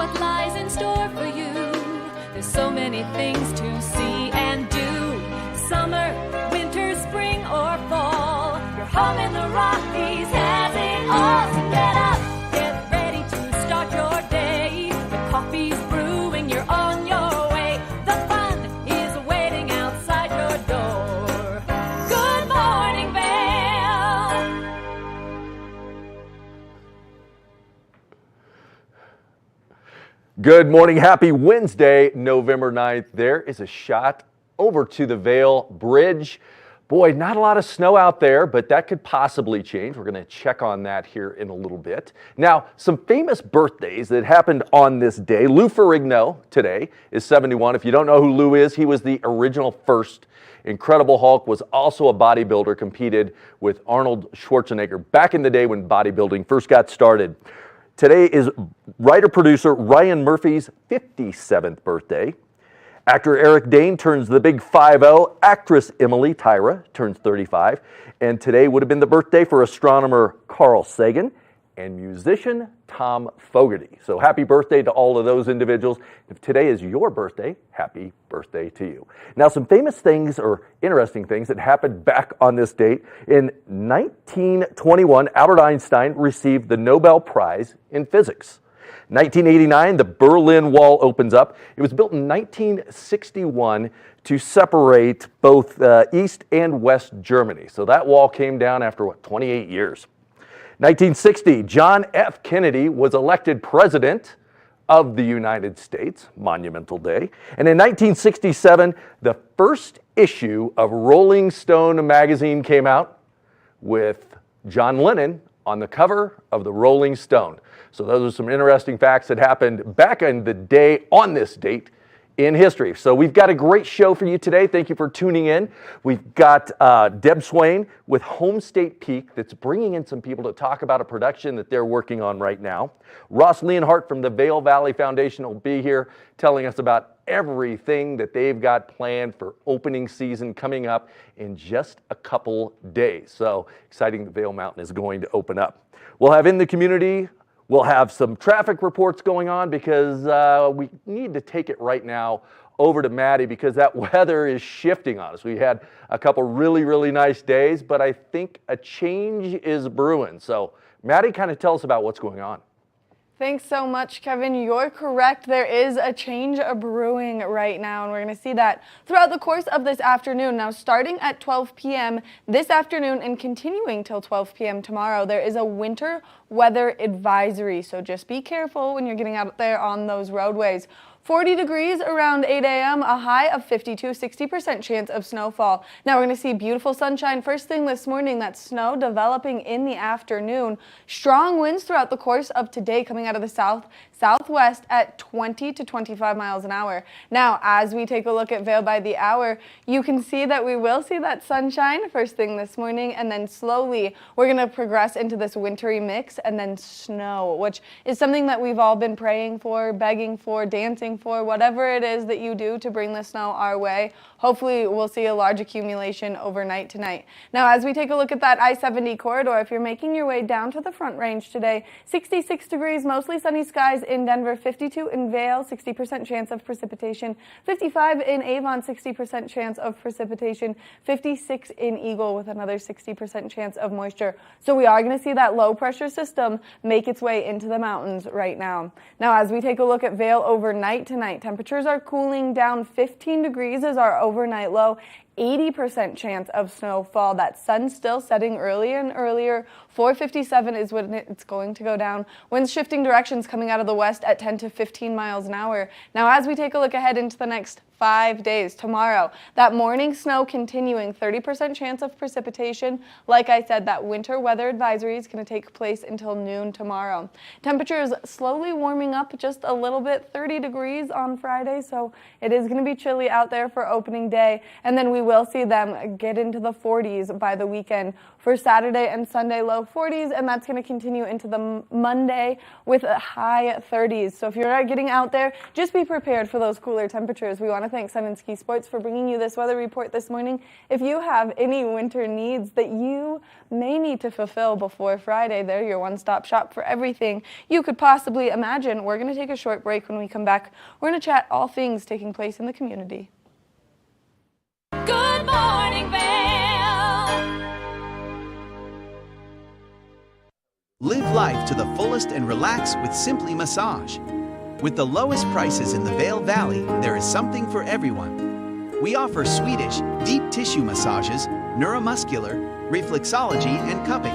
what lies in store for you. There's so many things to see and do. Summer, winter, spring, or fall. Your home in the Rockies has it all. So get up, get ready to start your day. The coffee's brewing, you're on your way. The fun is waiting outside your door. Good morning, Vail. Good morning. Happy Wednesday, November 9th. There is a shot over to the Vail Bridge. Boy, not a lot of snow out there, but that could possibly change. We're going to check on that here in a little bit. Now, some famous birthdays that happened on this day. Lou Ferrigno today is 71. If you don't know who Lou is, he was the original first Incredible Hulk, was also a bodybuilder, competed with Arnold Schwarzenegger back in the day when bodybuilding first got started. Today is writer-producer Ryan Murphy's 57th birthday. Actor Eric Dane turns the big 50. Actress Emily Tyra turns 35. And today would have been the birthday for astronomer Carl Sagan and musician Tom Fogerty. So happy birthday to all of those individuals. If today is your birthday, happy birthday to you. Now, some famous things or interesting things that happened back on this date. In 1921, Albert Einstein received the Nobel Prize in Physics. 1989, the Berlin Wall opens up. It was built in 1961 to separate both East and West Germany. So that wall came down after, 28 years. 1960, John F. Kennedy was elected president of the United States, monumental day. And in 1967, the first issue of Rolling Stone magazine came out with John Lennon on the cover of the Rolling Stone. So those are some interesting facts that happened back in the day on this date in history. So we've got a great show for you today. Thank you for tuning in. We've got Deb Swain with Home State Peak that's bringing in some people to talk about a production that they're working on right now. Ross Leonhardt from the Vail Valley Foundation will be here telling us about everything that they've got planned for opening season coming up in just a couple days. So exciting that Vail Mountain is going to open up. We'll have in the community, we'll have some traffic reports going on because we need to take it right now over to Maddie because that weather is shifting on us. We had a couple really nice days, but I think a change is brewing. So Maddie, kind of tell us about what's going on. Thanks so much, Kevin. You're correct. There is a change brewing right now, and we're going to see that throughout the course of this afternoon. Now, starting at 12 p.m. this afternoon and continuing till 12 p.m. tomorrow, there is a winter weather advisory. So just be careful when you're getting out there on those roadways. 40 degrees around 8 a.m., a high of 52, 60% chance of snowfall. Now we're going to see beautiful sunshine first thing this morning. That snow developing in the afternoon. Strong winds throughout the course of today coming out of the southwest at 20 to 25 miles an hour. Now, as we take a look at Vail by the hour, you can see that we will see that sunshine first thing this morning, and then slowly we're going to progress into this wintry mix and then snow, which is something that we've all been praying for, begging for, dancing for, whatever it is that you do to bring the snow our way. Hopefully we'll see a large accumulation overnight tonight. Now, as we take a look at that I-70 corridor, if you're making your way down to the Front Range today, 66 degrees, mostly sunny skies in Denver, 52 in Vail, 60% chance of precipitation, 55 in Avon, 60% chance of precipitation, 56 in Eagle with another 60% chance of moisture. So we are going to see that low pressure system make its way into the mountains right now. Now, as we take a look at Vail overnight tonight, temperatures are cooling down. 15 degrees is our overnight low. 80% chance of snowfall. That sun still setting earlier and earlier. 4:57 is when it's going to go down. Winds shifting directions coming out of the west at 10 to 15 miles an hour. Now, as we take a look ahead into the next 5 days, tomorrow, that morning snow continuing, 30% chance of precipitation. Like I said, that winter weather advisory is going to take place until noon tomorrow. Temperatures slowly warming up just a little bit, 30 degrees on Friday, so it is going to be chilly out there for opening day. And then we will see them get into the 40s by the weekend. For Saturday and Sunday, low 40s, and that's going to continue into the Monday with a high 30s. So if you're not getting out there, just be prepared for those cooler temperatures. We want want to thank Sun and Ski Sports for bringing you this weather report this morning. If you have any winter needs that you may need to fulfill before Friday, they're your one-stop shop for everything you could possibly imagine. We're going to take a short break. When we come back, we're going to chat all things taking place in the community. Good morning, Vail. Live life to the fullest and relax with Simply Massage. With the lowest prices in the Vail Valley, there is something for everyone. We offer Swedish, deep tissue massages, neuromuscular, reflexology, and cupping.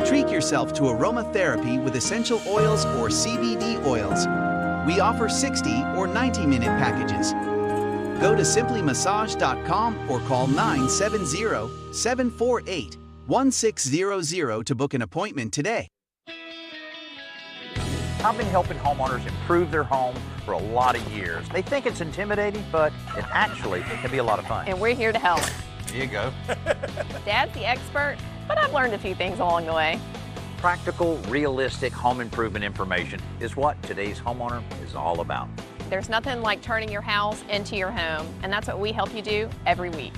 Treat yourself to aromatherapy with essential oils or CBD oils. We offer 60 or 90-minute packages. Go to simplymassage.com or call 970-748-1600 to book an appointment today. I've been helping homeowners improve their home for a lot of years. They think it's intimidating, but it can be a lot of fun. And we're here to help. Here you go. Dad's the expert, but I've learned a few things along the way. Practical, realistic home improvement information is what today's homeowner is all about. There's nothing like turning your house into your home, and that's what we help you do every week.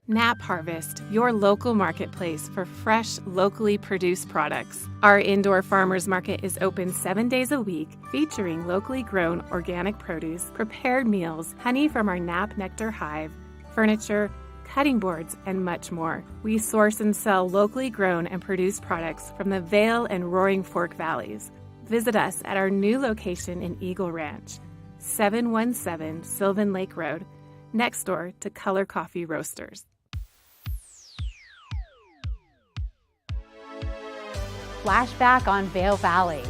Nap Harvest, your local marketplace for fresh, locally produced products. Our indoor farmers market is open 7 days a week, featuring locally grown organic produce, prepared meals, honey from our Nap Nectar hive, furniture, cutting boards, and much more. We source and sell locally grown and produced products from the Vail and Roaring Fork Valleys. Visit us at our new location in Eagle Ranch, 717 Sylvan Lake Road, next door to Color Coffee Roasters. Flashback on Vail Valley.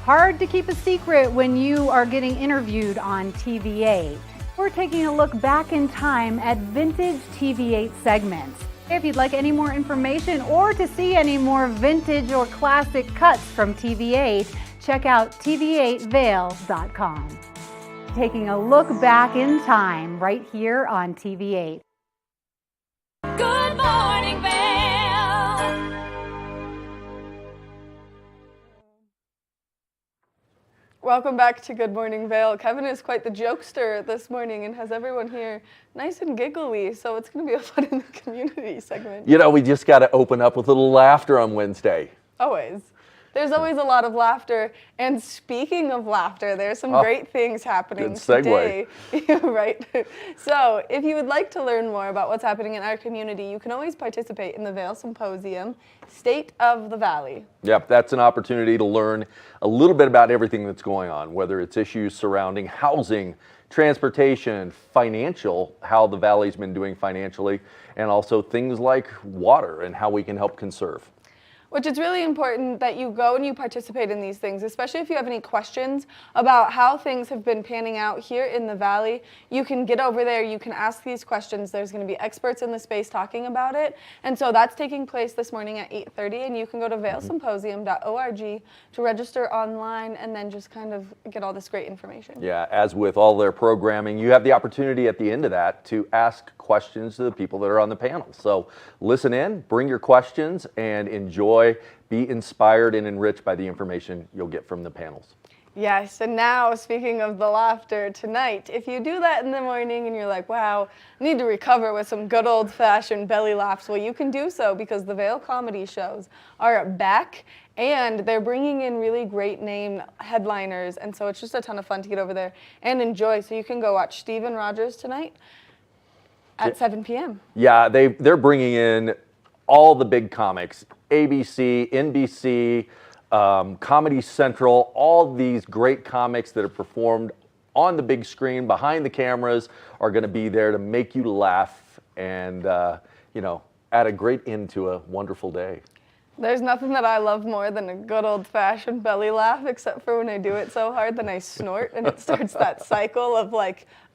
Hard to keep a secret when you are getting interviewed on TV8. We're taking a look back in time at vintage TV8 segments. If you'd like any more information or to see any more vintage or classic cuts from TV8, check out tv8vail.com. Taking a look back in time right here on TV8. Good morning, Vail. Welcome back to Good Morning Vail. Kevin is quite the jokester this morning and has everyone here nice and giggly, so it's going to be a fun in the community segment. You know, we just got to open up with a little laughter on Wednesday. Always. There's always a lot of laughter. And speaking of laughter, there's some great things happening good segue. today. Yeah, right. So if you would like to learn more about what's happening in our community, you can always participate in the Vail Symposium, State of the Valley. Yep, that's an opportunity to learn a little bit about everything that's going on, whether it's issues surrounding housing, transportation, financial, how the Valley's been doing financially, and also things like water and how we can help conserve. Which it's really important that you go and you participate in these things, especially if you have any questions about how things have been panning out here in the Valley. You can get over there, you can ask these questions. There's going to be experts in the space talking about it. And so that's taking place this morning at 8:30, and you can go to vailsymposium.org to register online and then just kind of get all this great information. Yeah, as with all their programming, you have the opportunity at the end of that to ask questions to the people that are on the panel. So listen in, bring your questions, and enjoy. Be inspired and enriched by the information you'll get from the panels. Yes, and now speaking of the laughter tonight, if you do that in the morning and you're like, wow, I need to recover with some good old-fashioned belly laughs, well, you can do so because the Vail comedy shows are back and they're bringing in really great name headliners, and so it's just a ton of fun to get over there and enjoy. So you can go watch Steven Rogers tonight at 7 p.m. Yeah, they're bringing in all the big comics, ABC, NBC, Comedy Central, all these great comics that are performed on the big screen, behind the cameras, are going to be there to make you laugh and, add a great end to a wonderful day. There's nothing that I love more than a good old-fashioned belly laugh, except for when I do it so hard, then I snort, and it starts that cycle of,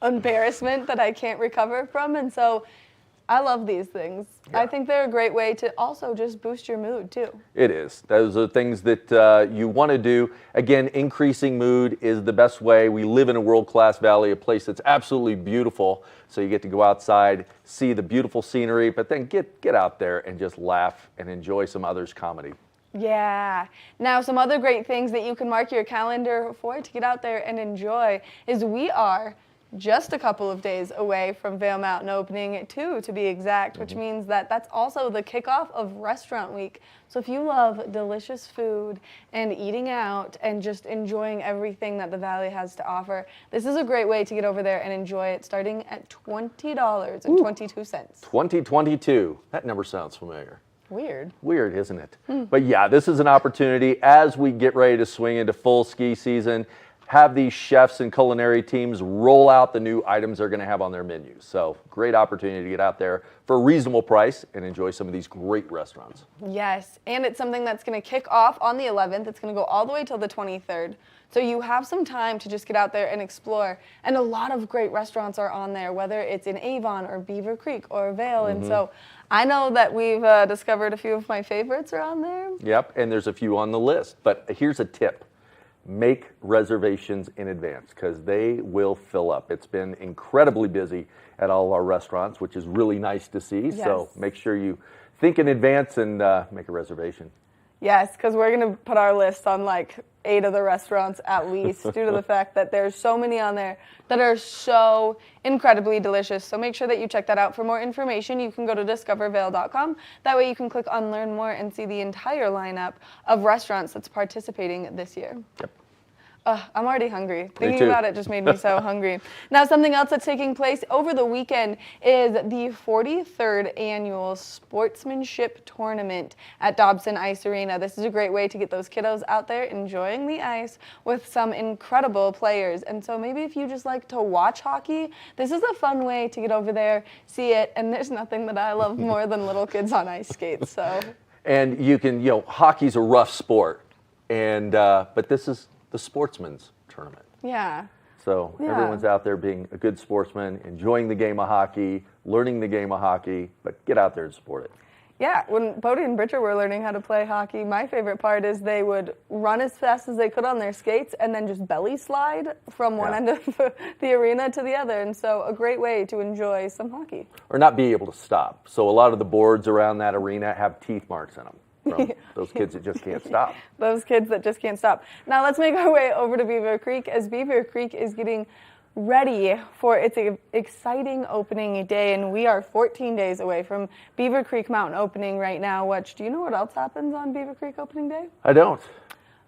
embarrassment that I can't recover from, and so I love these things. Yeah. I think they're a great way to also just boost your mood, too. It is. Those are things that you want to do. Again, increasing mood is the best way. We live in a world-class valley, a place that's absolutely beautiful. So you get to go outside, see the beautiful scenery, but then get out there and just laugh and enjoy some others' comedy. Yeah. Now, some other great things that you can mark your calendar for to get out there and enjoy is we are just a couple of days away from Vail Mountain opening, 2 to be exact, which means that that's also the kickoff of Restaurant Week. So if you love delicious food and eating out and just enjoying everything that the Valley has to offer, this is a great way to get over there and enjoy it, starting at $20.22. 2022. That number sounds familiar. Weird, isn't it? But yeah, this is an opportunity as we get ready to swing into full ski season. Have these chefs and culinary teams roll out the new items they're going to have on their menus. So great opportunity to get out there for a reasonable price and enjoy some of these great restaurants. Yes, and it's something that's going to kick off on the 11th. It's going to go all the way till the 23rd. So you have some time to just get out there and explore. And a lot of great restaurants are on there, whether it's in Avon or Beaver Creek or Vail. And so I know that we've discovered a few of my favorites are on there. Yep, and there's a few on the list. But here's a tip. Make reservations in advance because they will fill up. It's been incredibly busy at all our restaurants, which is really nice to see. Yes. So make sure you think in advance and make a reservation. Yes, because we're going to put our list on like 8 of the restaurants at least due to the fact that there's so many on there that are so incredibly delicious. So make sure that you check that out. For more information, you can go to discovervail.com. That way you can click on Learn More and see the entire lineup of restaurants that's participating this year. Yep. I'm already hungry. Thinking too. about it just made me so hungry. Now, something else that's taking place over the weekend is the 43rd annual Sportsmanship Tournament at Dobson Ice Arena. This is a great way to get those kiddos out there enjoying the ice with some incredible players. And so maybe if you just like to watch hockey, this is a fun way to get over there, see it, and there's nothing that I love more than little kids on ice skates. So. And you can, hockey's a rough sport, and but this is the sportsman's tournament. Yeah. So everyone's out there being a good sportsman, enjoying the game of hockey, learning the game of hockey, but get out there and support it. Yeah, when Bodie and Bridger were learning how to play hockey, my favorite part is they would run as fast as they could on their skates and then just belly slide from one end of the arena to the other. And so a great way to enjoy some hockey. Or not be able to stop. So a lot of the boards around that arena have teeth marks in them. From those kids that just can't stop. Those kids that just can't stop. Now let's make our way over to Beaver Creek as Beaver Creek is getting ready for its exciting opening day, and we are 14 days away from Beaver Creek Mountain opening right now. Do you know what else happens on Beaver Creek opening day? I don't.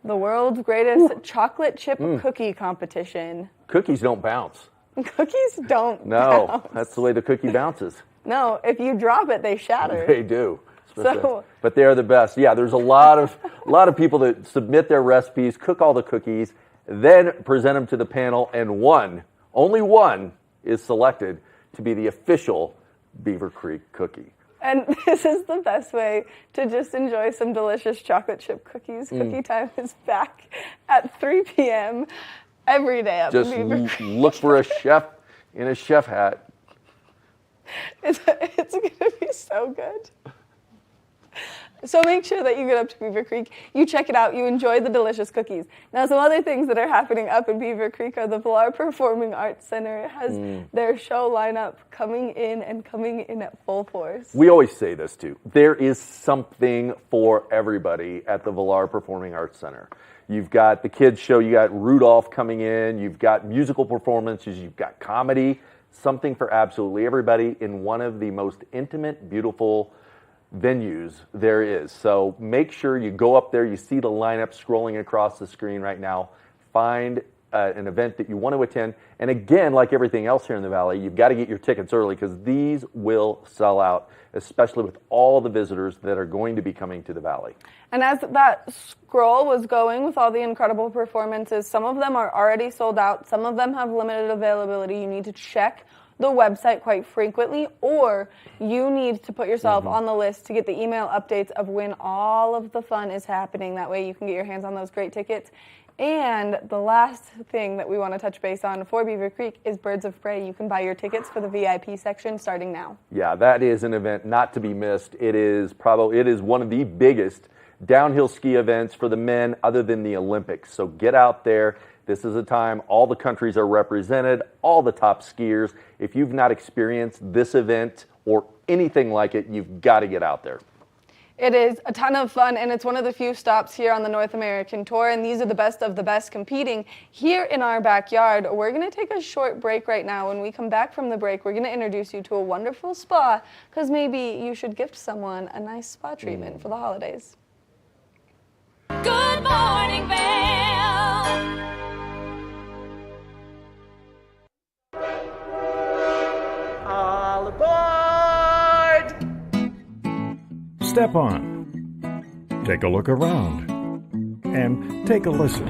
The world's greatest chocolate chip cookie competition. Cookies don't bounce. Cookies don't No, bounce. that's the way the cookie bounces. No, if you drop it, they shatter. They do. But they are the best. Yeah, there's a lot of people that submit their recipes, cook all the cookies, then present them to the panel, and only one, is selected to be the official Beaver Creek cookie. And this is the best way to just enjoy some delicious chocolate chip cookies. Cookie time is back at 3 p.m. every day at Beaver Creek. Look for a chef in a chef hat. It's going to be so good. So make sure that you get up to Beaver Creek, you check it out, you enjoy the delicious cookies. Now, some other things that are happening up in Beaver Creek are the Vail Performing Arts Center. It has their show lineup coming in at full force. We always say this too. There is something for everybody at the Vail Performing Arts Center. You've got the kids show, you got Rudolph coming in, you've got musical performances, you've got comedy, something for absolutely everybody in one of the most intimate, beautiful venues there is. So make sure you go up there, you see the lineup scrolling across the screen right now, find an event that you want to attend. And again, like everything else here in the Valley, you've got to get your tickets early because these will sell out, especially with all the visitors that are going to be coming to the Valley. And as that scroll was going with all the incredible performances, some of them are already sold out, some of them have limited availability. You need to check the website quite frequently, or you need to put yourself on the list to get the email updates of when all of the fun is happening. That way you can get your hands on those great tickets. And the last thing that we want to touch base on for Beaver Creek is Birds of Prey. You can buy your tickets for the VIP section starting now. Yeah, that is an event not to be missed. It is one of the biggest downhill ski events for the men other than the Olympics. So get out there. This is a time all the countries are represented, all the top skiers. If you've not experienced this event or anything like it, you've got to get out there. It is a ton of fun, and it's one of the few stops here on the North American Tour, and these are the best of the best competing here in our backyard. We're going to take a short break right now. When we come back from the break, we're going to introduce you to a wonderful spa, because maybe you should gift someone a nice spa treatment for the holidays. Good morning, Vail. All aboard! Step on, take a look around, and take a listen.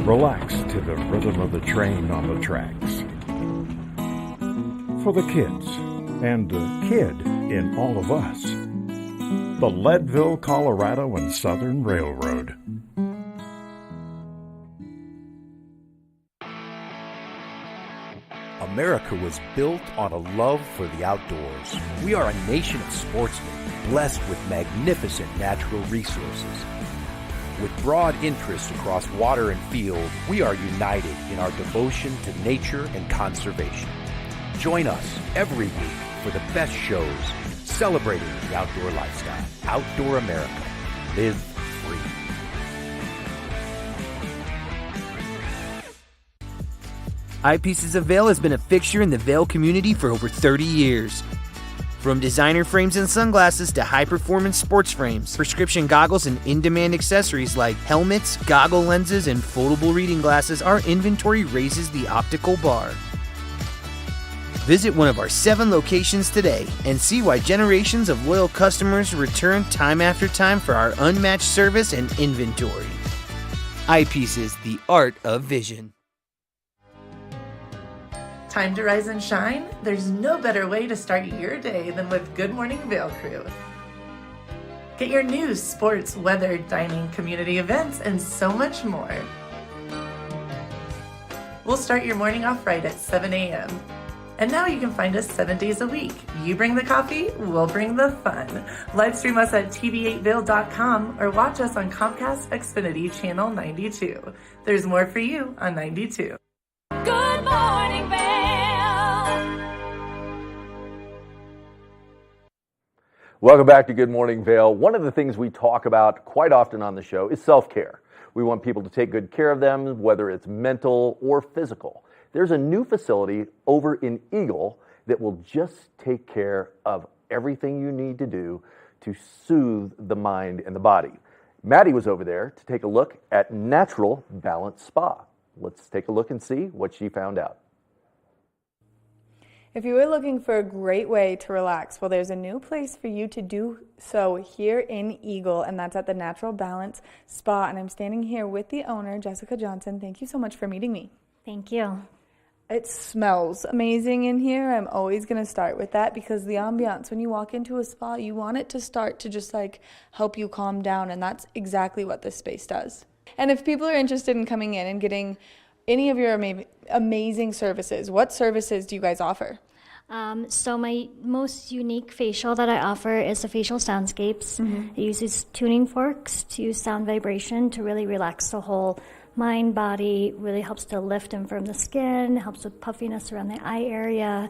Relax to the rhythm of the train on the tracks. For the kids, and the kid in all of us, the Leadville, Colorado and Southern Railroad. America was built on a love for the outdoors. We are a nation of sportsmen, blessed with magnificent natural resources. With broad interests across water and field, we are united in our devotion to nature and conservation. Join us every week for the best shows celebrating the outdoor lifestyle. Outdoor America. Live free. Eyepieces of Vail has been a fixture in the Vail community for over 30 years. From designer frames and sunglasses to high-performance sports frames, prescription goggles, and in-demand accessories like helmets, goggle lenses, and foldable reading glasses, our inventory raises the optical bar. Visit one of our 7 locations today and see why generations of loyal customers return time after time for our unmatched service and inventory. Eyepieces, the art of vision. Time to rise and shine? There's no better way to start your day than with Good Morning Vail Crew. Get your news, sports, weather, dining, community events, and so much more. We'll start your morning off right at 7 a.m. And now you can find us 7 days a week. You bring the coffee, we'll bring the fun. Live stream us at tv8vail.com or watch us on Comcast Xfinity Channel 92. There's more for you on 92. Good morning, Vail. Welcome back to Good Morning Vail. One of the things we talk about quite often on the show is self-care. We want people to take good care of them, whether it's mental or physical. There's a new facility over in Eagle that will just take care of everything you need to do to soothe the mind and the body. Maddie was over there to take a look at Natural Balance Spa. Let's take a look and see what she found out. If you were looking for a great way to relax, well, there's a new place for you to do so here in Eagle, and that's at the Natural Balance Spa. And I'm standing here with the owner, Jessica Johnson. Thank you so much for meeting me. Thank you. It smells amazing in here. I'm always going to start with that because the ambiance, when you walk into a spa, you want it to start to just like help you calm down, and that's exactly what this space does. And if people are interested in coming in and getting any of your amazing services, what services do you guys offer? So my most unique facial that I offer is the facial soundscapes. It uses tuning forks to use sound vibration to really relax the whole mind, body, really helps to lift and firm the skin, helps with puffiness around the eye area.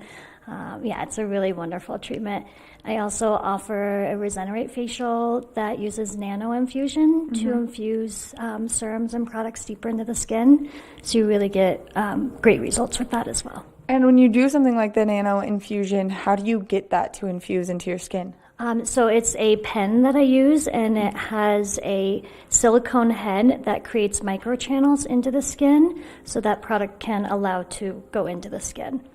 Yeah, it's a really wonderful treatment. I also offer a Regenerate facial that uses nano infusion to infuse serums and products deeper into the skin. So you really get great results with that as well. And when you do something like the nano infusion, how do you get that to infuse into your skin? So it's a pen that I use, and it has a silicone head that creates microchannels into the skin, so that product can allow to go into the skin.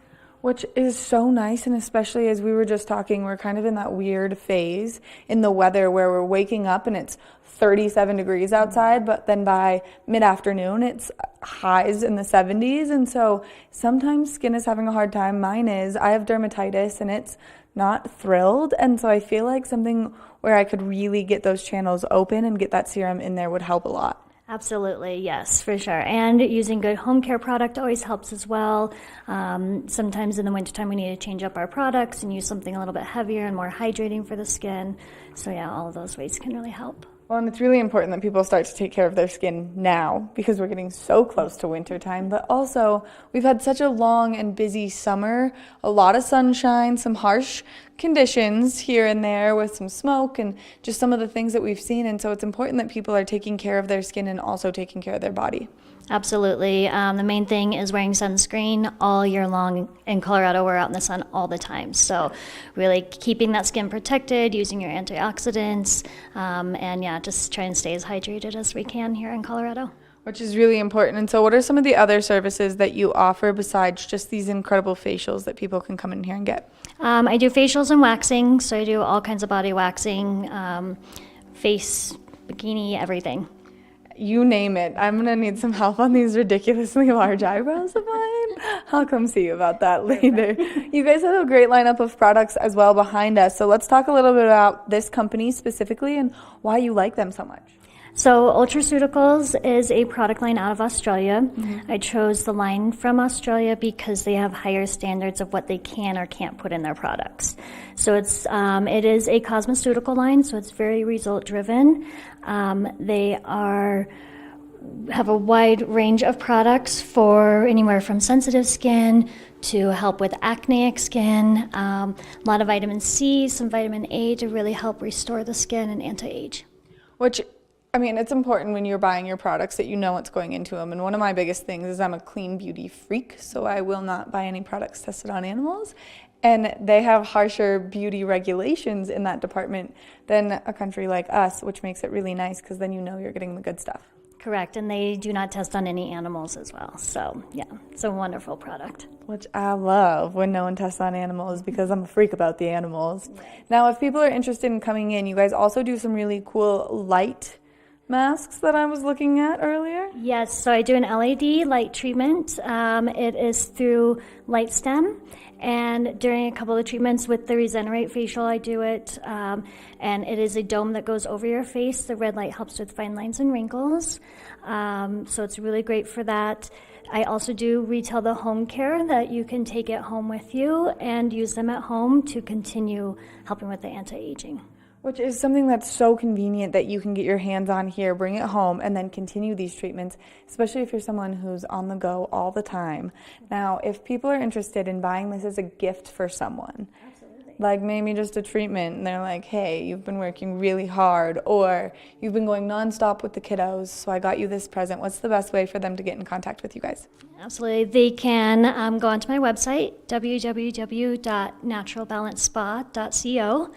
Which is so nice, and especially as we were just talking, we're kind of in that weird phase in the weather where we're waking up and it's 37 degrees outside, but then by mid-afternoon it's highs in the 70s, and so sometimes skin is having a hard time. Mine is. I have dermatitis and it's not thrilled, and so I feel like something where I could really get those channels open and get that serum in there would help a lot. Absolutely, yes, for sure. And using good home care product always helps as well. Sometimes in the wintertime we need to change up our products and use something a little bit heavier and more hydrating for the skin. So yeah, all of those ways can really help. Well, and it's really important that people start to take care of their skin now because we're getting so close to winter time. But also, we've had such a long and busy summer, a lot of sunshine, some harsh conditions here and there with some smoke and just some of the things that we've seen. And so it's important that people are taking care of their skin and also taking care of their body. Absolutely. The main thing is wearing sunscreen all year long. In Colorado, we're out in the sun all the time. So really keeping that skin protected, using your antioxidants, and yeah, just try and stay as hydrated as we can here in Colorado. Which is really important. And so what are some of the other services that you offer besides just these incredible facials that people can come in here and get? I do facials and waxing. So I do all kinds of body waxing, face, bikini, everything. You name it. I'm going to need some help on these ridiculously large eyebrows of mine. I'll come see you about that later. You guys have a great lineup of products as well behind us. So let's talk a little bit about this company specifically and why you like them so much. So Ultraceuticals is a product line out of Australia. I chose the line from Australia because they have higher standards of what they can or can't put in their products. So it is a cosmeceutical line, so it's very result driven. They have a wide range of products for anywhere from sensitive skin to help with acneic skin, a lot of vitamin C, some vitamin A to really help restore the skin and anti-age. It's important when you're buying your products that you know what's going into them. And one of my biggest things is I'm a clean beauty freak, so I will not buy any products tested on animals. And they have harsher beauty regulations in that department than a country like us, which makes it really nice because then you know you're getting the good stuff. Correct, and they do not test on any animals as well. So yeah, it's a wonderful product. Which I love when no one tests on animals because I'm a freak about the animals. Now, if people are interested in coming in, you guys also do some really cool light masks that I was looking at earlier? Yes, so I do an LED light treatment. It is through LightStem, and during a couple of treatments with the Regenerate facial, I do it, and it is a dome that goes over your face. The red light helps with fine lines and wrinkles, so it's really great for that. I also do retail the home care that you can take it home with you and use them at home to continue helping with the anti-aging. Which is something that's so convenient that you can get your hands on here, bring it home, and then continue these treatments, especially if you're someone who's on the go all the time. Now, if people are interested in buying this as a gift for someone, like maybe just a treatment, and they're like, hey, you've been working really hard, or you've been going nonstop with the kiddos, so I got you this present. What's the best way for them to get in contact with you guys? Absolutely. They can go onto my website, www.naturalbalancespa.co.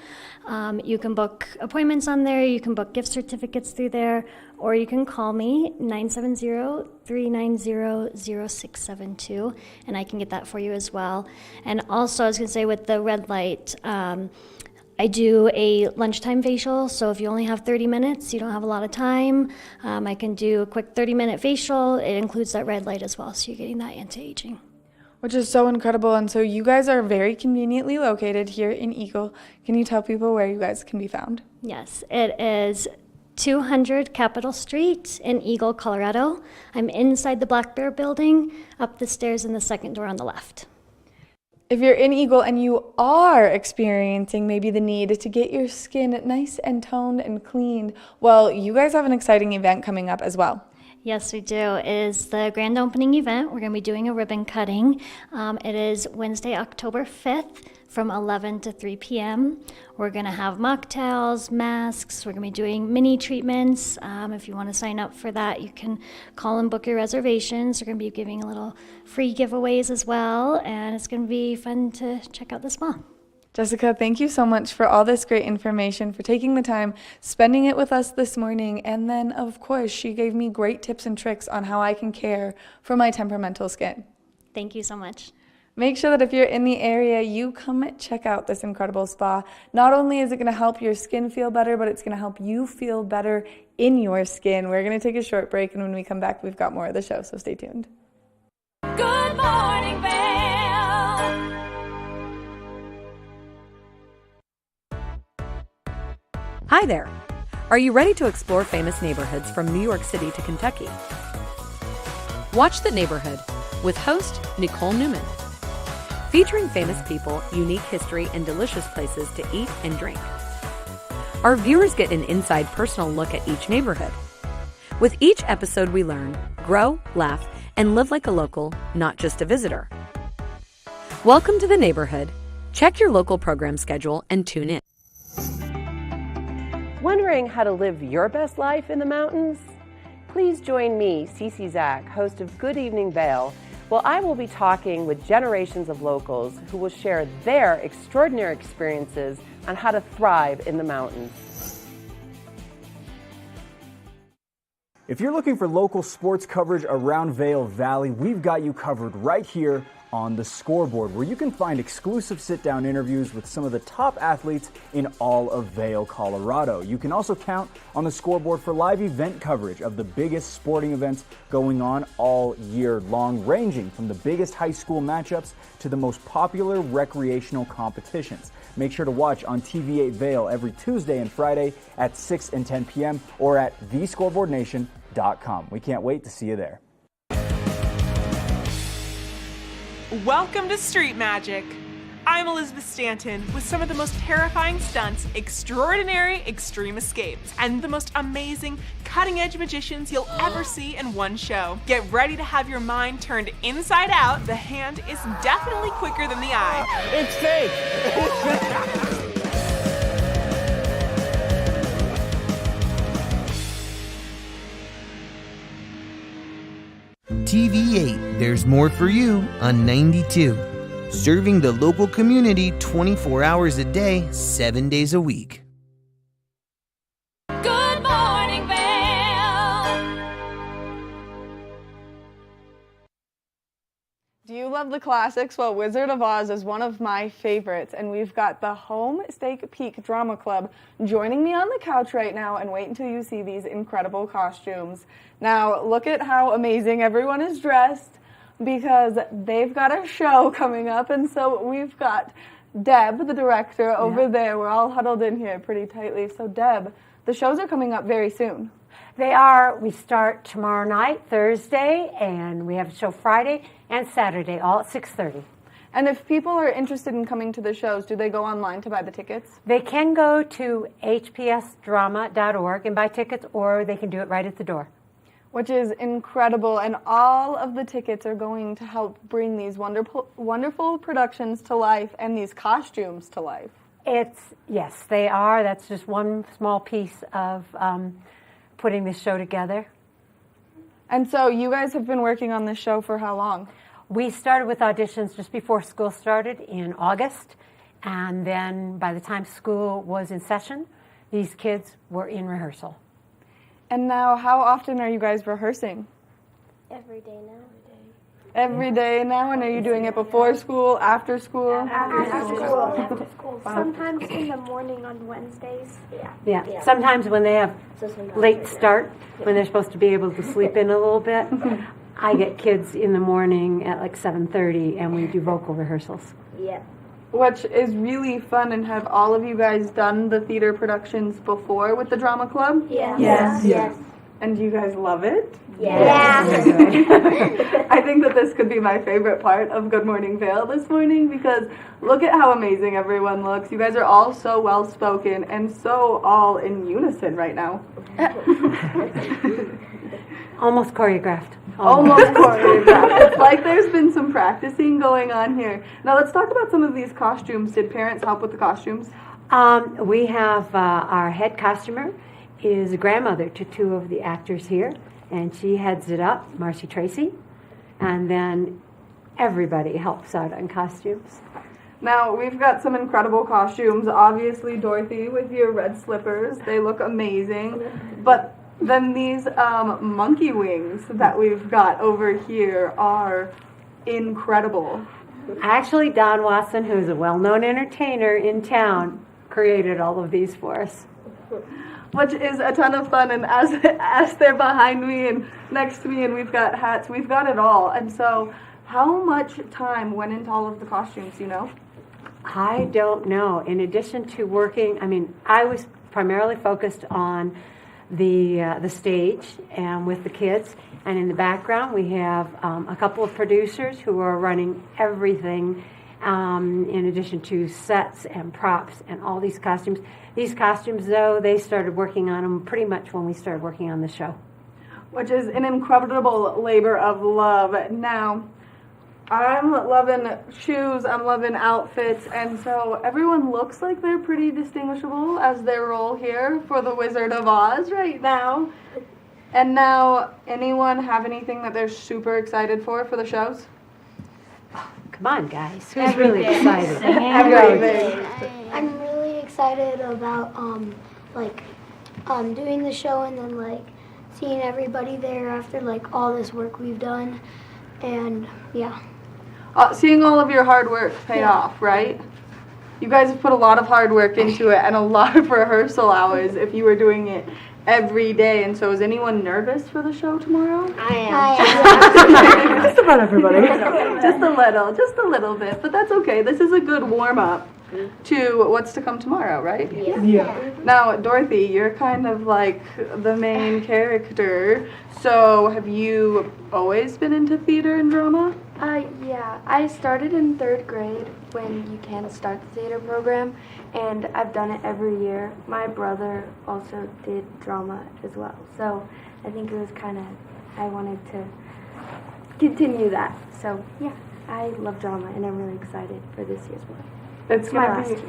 You can book appointments on there, you can book gift certificates through there, or you can call me, 970-390-0672, and I can get that for you as well. And also, I was going to say with the red light, I do a lunchtime facial, so if you only have 30 minutes, you don't have a lot of time, I can do a quick 30-minute facial. It includes that red light as well, so you're getting that anti-aging. Which is so incredible. And so you guys are very conveniently located here in Eagle. Can you tell people where you guys can be found? Yes, it is 200 Capitol Street in Eagle, Colorado. I'm inside the Black Bear building, up the stairs in the second door on the left. If you're in Eagle and you are experiencing maybe the need to get your skin nice and toned and cleaned, well, you guys have an exciting event coming up as well. Yes, we do. It is the grand opening event. We're going to be doing a ribbon cutting. It is Wednesday, October 5th from 11 to 3 p.m. We're going to have mocktails, masks. We're going to be doing mini treatments. If you want to sign up for that, you can call and book your reservations. We're going to be giving a little free giveaways as well, and it's going to be fun to check out the spa. Jessica, thank you so much for all this great information, for taking the time, spending it with us this morning, and then, of course, she gave me great tips and tricks on how I can care for my temperamental skin. Thank you so much. Make sure that if you're in the area, you come check out this incredible spa. Not only is it going to help your skin feel better, but it's going to help you feel better in your skin. We're going to take a short break, and when we come back, we've got more of the show, so stay tuned. Good morning, Vail. Hi there. Are you ready to explore famous neighborhoods from New York City to Kentucky? Watch The Neighborhood with host Nicole Newman. Featuring famous people, unique history, and delicious places to eat and drink. Our viewers get an inside personal look at each neighborhood. With each episode we learn, grow, laugh, and live like a local, not just a visitor. Welcome to The Neighborhood. Check your local program schedule and tune in. Wondering how to live your best life in the mountains? Please join me, Cece Zach, host of Good Evening Vail, while I will be talking with generations of locals who will share their extraordinary experiences on how to thrive in the mountains. If you're looking for local sports coverage around Vail Valley, we've got you covered right here on The Scoreboard, where you can find exclusive sit-down interviews with some of the top athletes in all of Vail, Colorado. You can also count on The Scoreboard for live event coverage of the biggest sporting events going on all year long, ranging from the biggest high school matchups to the most popular recreational competitions. Make sure to watch on TV8 Vail every Tuesday and Friday at 6 and 10 p.m. or at thescoreboardnation.com. We can't wait to see you there. Welcome to Street Magic. I'm Elizabeth Stanton with some of the most terrifying stunts, extraordinary extreme escapes, and the most amazing cutting-edge magicians you'll ever see in one show. Get ready to have your mind turned inside out. The hand is definitely quicker than the eye. It's fake! TV8, there's more for you on 92. Serving the local community 24 hours a day, 7 days a week. Good morning, Vail. Do you love the classics? Well, Wizard of Oz is one of my favorites, and we've got the Home Stake Peak Drama Club joining me on the couch right now, and wait until you see these incredible costumes. Now, look at how amazing everyone is dressed, because they've got a show coming up, and so we've got Deb, the director, over there. We're all huddled in here pretty tightly. So Deb, the shows are coming up very soon. They are. We start tomorrow night, Thursday, and we have a show Friday and Saturday, all at 6:30. And if people are interested in coming to the shows, do they go online to buy the tickets? They can go to hpsdrama.org and buy tickets, or they can do it right at the door. Which is incredible, and all of the tickets are going to help bring these wonderful productions to life and these costumes to life. Yes, they are. That's just one small piece of putting this show together. And so you guys have been working on this show for how long? We started with auditions just before school started in August, and then by the time school was in session, these kids were in rehearsal. And now, how often are you guys rehearsing? Every day now. Every day now, and are you doing it before school, after school? After school. Sometimes in the morning on Wednesdays. Yeah. Sometimes when they have late start, when they're supposed to be able to sleep in a little bit, I get kids in the morning at like 7:30, and we do vocal rehearsals. Yeah. Which is really fun. And have all of you guys done the theater productions before with the drama club? Yes. And do you guys love it? Yeah. I think that this could be my favorite part of Good Morning Vail this morning, because look at how amazing everyone looks. You guys are all so well spoken and so all in unison right now. Almost choreographed. Almost choreographed. It's like there's been some practicing going on here. Now let's talk about some of these costumes. Did parents help with the costumes? We have our head costumer is a grandmother to two of the actors here, and she heads it up, Marcy Tracy, and then everybody helps out on costumes. Now, we've got some incredible costumes. Obviously, Dorothy, with your red slippers, they look amazing. But then these monkey wings that we've got over here are incredible. Actually, Don Watson, who's a well-known entertainer in town, created all of these for us. Which is a ton of fun, and as they're behind me and next to me, and we've got hats, we've got it all. And so, how much time went into all of the costumes, you know? I don't know. In addition to working, I was primarily focused on the stage and with the kids, and in the background we have a couple of producers who are running everything, in addition to sets and props and all these costumes. These costumes, though, they started working on them pretty much when we started working on the show. Which is an incredible labor of love. Now, I'm loving shoes, I'm loving outfits, and so everyone looks like they're pretty distinguishable as their role here for the Wizard of Oz right now. And now, anyone have anything that they're super excited for the shows? Come on, guys. Who's really excited? I'm really excited about doing the show and then seeing everybody there after all this work we've done, and yeah. Seeing all of your hard work pay off, right? You guys have put a lot of hard work into it and a lot of rehearsal hours if you were doing it every day. And so is anyone nervous for the show tomorrow? I am. Just about everybody. Just a little bit, but that's okay. This is a good warm-up to what's to come tomorrow, right? Yeah. Now, Dorothy, you're kind of like the main character. So have you always been into theater and drama? Yeah, I started in 3rd grade when you can start the theater program, and I've done it every year. My brother also did drama as well, so I think it was I wanted to continue that. So yeah, I love drama, and I'm really excited for this year's one. It's my gonna last be-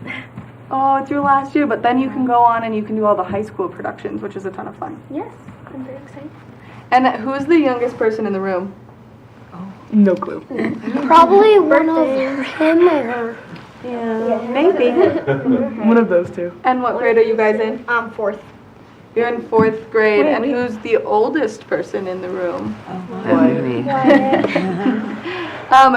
year. Oh, it's your last year, but then you can go on and you can do all the high school productions, which is a ton of fun. Yes, I'm very excited. And who's the youngest person in the room? No clue. Probably one of him or her. Yeah, maybe. One of those two. And what grade are you guys in? 4th. You're in 4th grade, Wait, and wait. who's the oldest person in the room?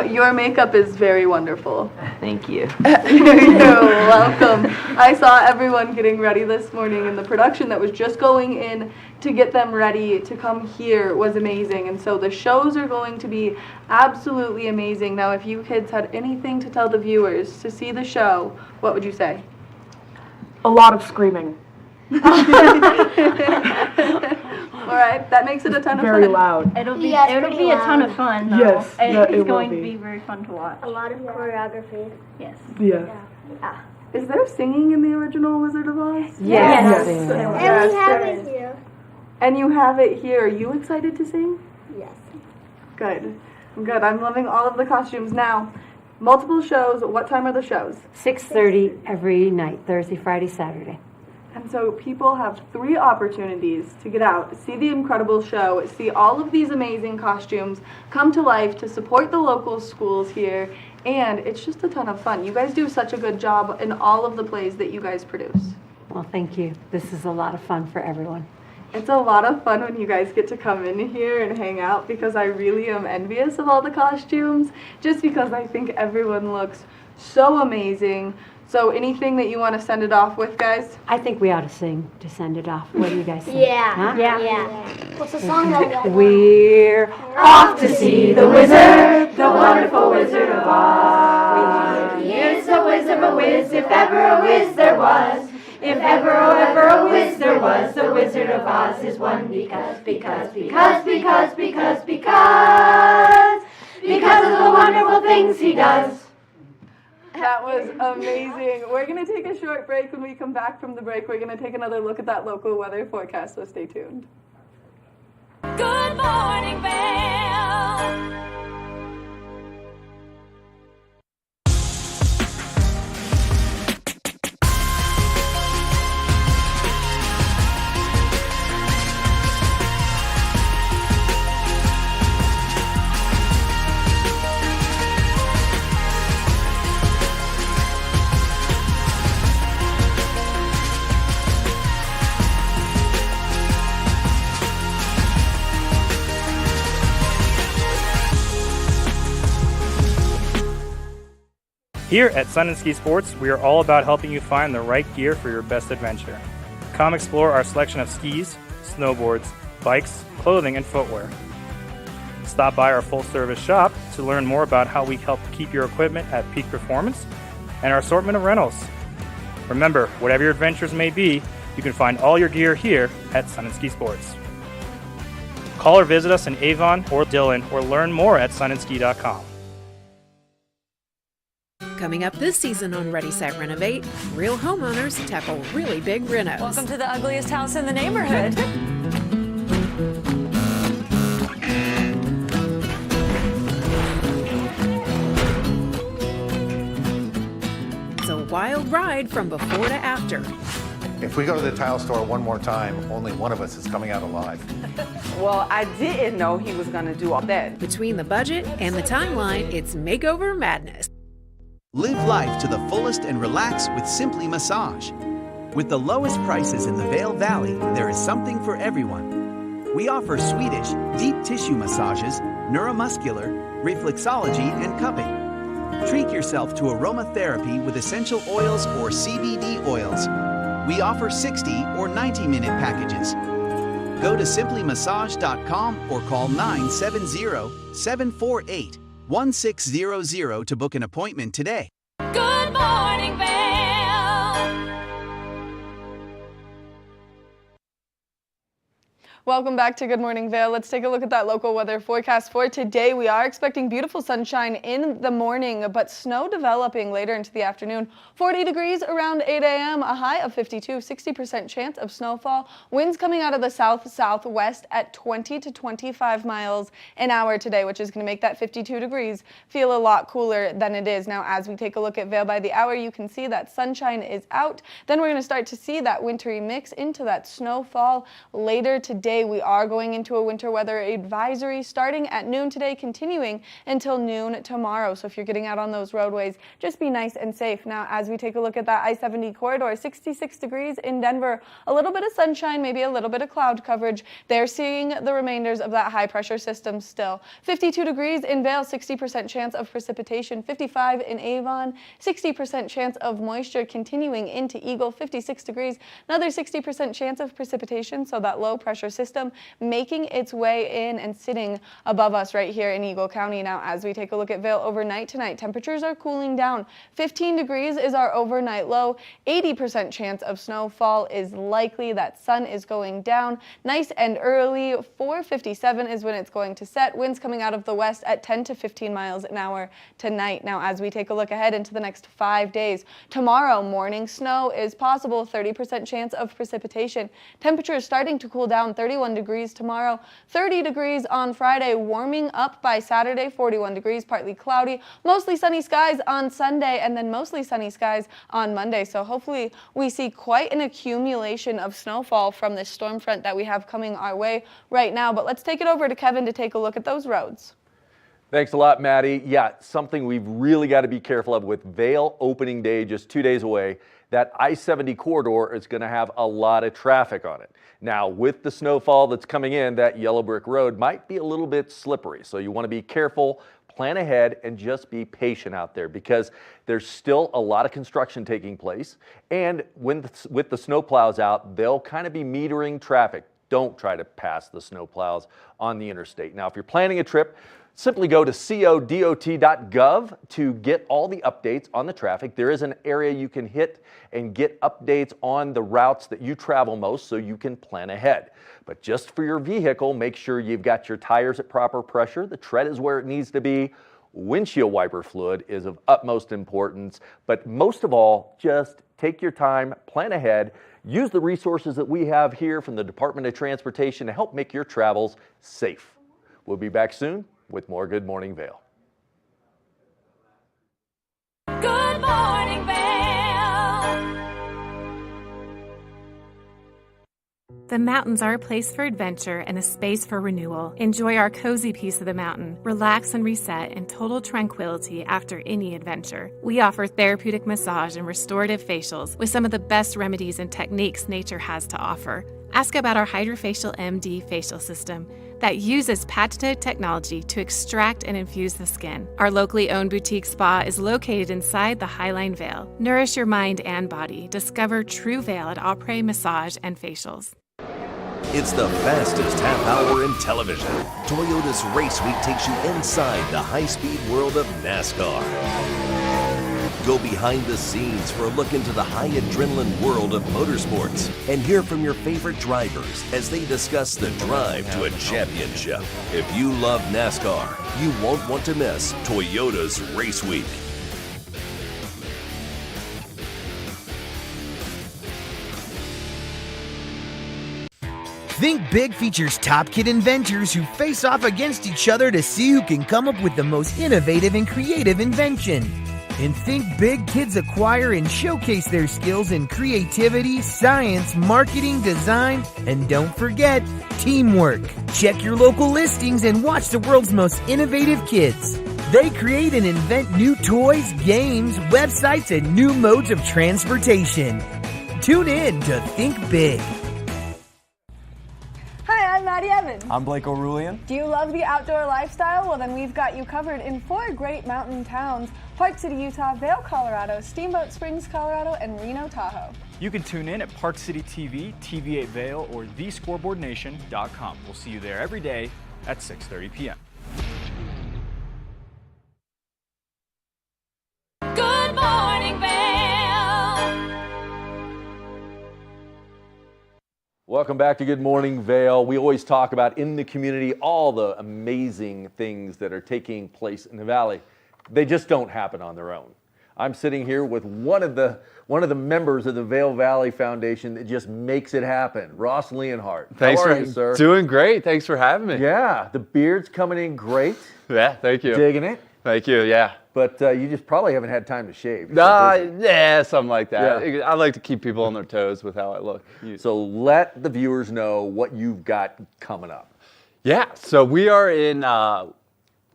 Your makeup is very wonderful. Thank you. You're welcome. I saw everyone getting ready this morning, and the production that was just going in to get them ready to come here was amazing. And so the shows are going to be absolutely amazing. Now, if you kids had anything to tell the viewers to see the show, what would you say? A lot of screaming. All right, that makes it a ton of fun. Very loud. It'll be Yeah, it's it'll pretty be a ton loud. of fun though. Yes, And yeah, it it's will going be. to be very fun to watch. A lot of choreography. Yes. Yeah. Is there singing in the original Wizard of Oz? Yes. Yes. And we have it here. And you have it here. Are you excited to sing? Yes. Good. Good. I'm loving all of the costumes. Now, multiple shows. What time are the shows? 6:30 every night, Thursday, Friday, Saturday. And so people have 3 opportunities to get out, see the incredible show, see all of these amazing costumes come to life to support the local schools here, and it's just a ton of fun. You guys do such a good job in all of the plays that you guys produce. Well, thank you. This is a lot of fun for everyone. It's a lot of fun when you guys get to come in here and hang out, because I really am envious of all the costumes, just because I think everyone looks so amazing. So anything that you want to send it off with, guys? I think we ought to sing to send it off. What do you guys think? Yeah. Huh? Yeah. What's the song that we all know? We're off to see the wizard, the wonderful Wizard of Oz. He is a whiz of a whiz, if ever a whiz there was. If ever, oh, ever a whiz there was, the Wizard of Oz is one because of the wonderful things he does. That was amazing. We're going to take a short break. When we come back from the break, we're going to take another look at that local weather forecast, so stay tuned. Good morning, Vail. Here at Sun & Ski Sports, we are all about helping you find the right gear for your best adventure. Come explore our selection of skis, snowboards, bikes, clothing, and footwear. Stop by our full-service shop to learn more about how we help keep your equipment at peak performance and our assortment of rentals. Remember, whatever your adventures may be, you can find all your gear here at Sun & Ski Sports. Call or visit us in Avon or Dillon or learn more at sunandski.com. Coming up this season on Ready, Set, Renovate, real homeowners tackle really big renos. Welcome to the ugliest house in the neighborhood. wild ride from before to after. If we go to the tile store one more time, only one of us is coming out alive. Well, I didn't know he was going to do all that. Between the budget and the timeline, it's makeover madness. Live life to the fullest and relax with Simply Massage. With the lowest prices in the Vail Valley, there is something for everyone. We offer Swedish, deep tissue massages, neuromuscular, reflexology, and cupping. Treat yourself to aromatherapy with essential oils or CBD oils. We offer 60 or 90-minute packages. Go to simplymassage.com or call 970-748-1600 to book an appointment today. Good morning, Vail. Welcome back to Good Morning Vail. Let's take a look at that local weather forecast for today. We are expecting beautiful sunshine in the morning, but snow developing later into the afternoon. 40 degrees around 8 a.m., a high of 52, 60% chance of snowfall. Winds coming out of the south-southwest at 20 to 25 miles an hour today, which is going to make that 52 degrees feel a lot cooler than it is. Now, as we take a look at Vail by the hour, you can see that sunshine is out. Then we're going to start to see that wintry mix into that snowfall later today. We are going into a winter weather advisory starting at noon today, continuing until noon tomorrow. So if you're getting out on those roadways, just be nice and safe. Now, as we take a look at that I-70 corridor, 66 degrees in Denver, a little bit of sunshine, maybe a little bit of cloud coverage. They're seeing the remainders of that high pressure system still. 52 degrees in Vail, 60% chance of precipitation. 55 in Avon, 60% chance of moisture continuing into Eagle. 56 degrees, another 60% chance of precipitation. So that low pressure system making its way in and sitting above us right here in Eagle County. Now, as we take a look at Vail overnight tonight, temperatures are cooling down. 15 degrees is our overnight low. 80% chance of snowfall is likely. That sun is going down nice and early. 4:57 is when it's going to set. Winds coming out of the west at 10 to 15 miles an hour tonight. Now, as we take a look ahead into the next 5 days, tomorrow morning snow is possible. 30% chance of precipitation. Temperatures starting to cool down. 31 degrees tomorrow, 30 degrees on Friday, warming up by Saturday, 41 degrees, partly cloudy, mostly sunny skies on Sunday, and then mostly sunny skies on Monday. So hopefully we see quite an accumulation of snowfall from this storm front that we have coming our way right now. But let's take it over to Kevin to take a look at those roads. Thanks a lot, Maddie. Yeah, something we've really got to be careful of with Vail opening day just 2 days away. That I-70 corridor is going to have a lot of traffic on it. Now, with the snowfall that's coming in, that yellow brick road might be a little bit slippery. So you want to be careful, plan ahead, and just be patient out there because there's still a lot of construction taking place. And with the snow plows out, they'll kind of be metering traffic. Don't try to pass the snow plows on the interstate. Now, if you're planning a trip, simply go to codot.gov to get all the updates on the traffic. There is an area you can hit and get updates on the routes that you travel most so you can plan ahead. But just for your vehicle, make sure you've got your tires at proper pressure. The tread is where it needs to be. Windshield wiper fluid is of utmost importance. But most of all, just take your time, plan ahead. Use the resources that we have here from the Department of Transportation to help make your travels safe. We'll be back soon with more Good Morning Vail. Good morning, Vail. The mountains are a place for adventure and a space for renewal. Enjoy our cozy piece of the mountain. Relax and reset in total tranquility after any adventure. We offer therapeutic massage and restorative facials with some of the best remedies and techniques nature has to offer. Ask about our Hydrofacial MD facial system that uses patented technology to extract and infuse the skin. Our locally owned boutique spa is located inside the Highline Vail. Nourish your mind and body. Discover True Vail at Après Massage and Facials. It's the fastest half hour in television. Toyota's Race Week takes you inside the high-speed world of NASCAR. Go behind the scenes for a look into the high adrenaline world of motorsports and hear from your favorite drivers as they discuss the drive to a championship. If you love NASCAR, you won't want to miss Toyota's Race Week. Think Big features top kid inventors who face off against each other to see who can come up with the most innovative and creative invention. And think big, kids acquire and showcase their skills in creativity, science, marketing, design, and don't forget, teamwork. Check your local listings and watch the world's most innovative kids. They create and invent new toys, games, websites, and new modes of transportation. Tune in to Think Big. Hi, I'm Maddie Evans. I'm Blake O'Rulian. Do you love the outdoor lifestyle? Well, then we've got you covered in 4 great mountain towns: Park City, Utah, Vail, Colorado, Steamboat Springs, Colorado, and Reno, Tahoe. You can tune in at Park City TV, TV8 Vail, or thescoreboardnation.com. We'll see you there every day at 6:30 p.m. Good morning, Vail. Welcome back to Good Morning Vail. We always talk about in the community all the amazing things that are taking place in the valley. They just don't happen on their own. I'm sitting here with one of the members of the Vail Valley Foundation that just makes it happen, Ross Leonhardt. Thanks How are for you, sir? Doing great. Thanks for having me. Yeah, the beard's coming in great. Yeah, thank you. Digging it. Thank you. Yeah. But you just probably haven't had time to shave. Yeah, something like that. Yeah. I like to keep people on their toes with how I look. So let the viewers know what you've got coming up. Yeah. So we are in.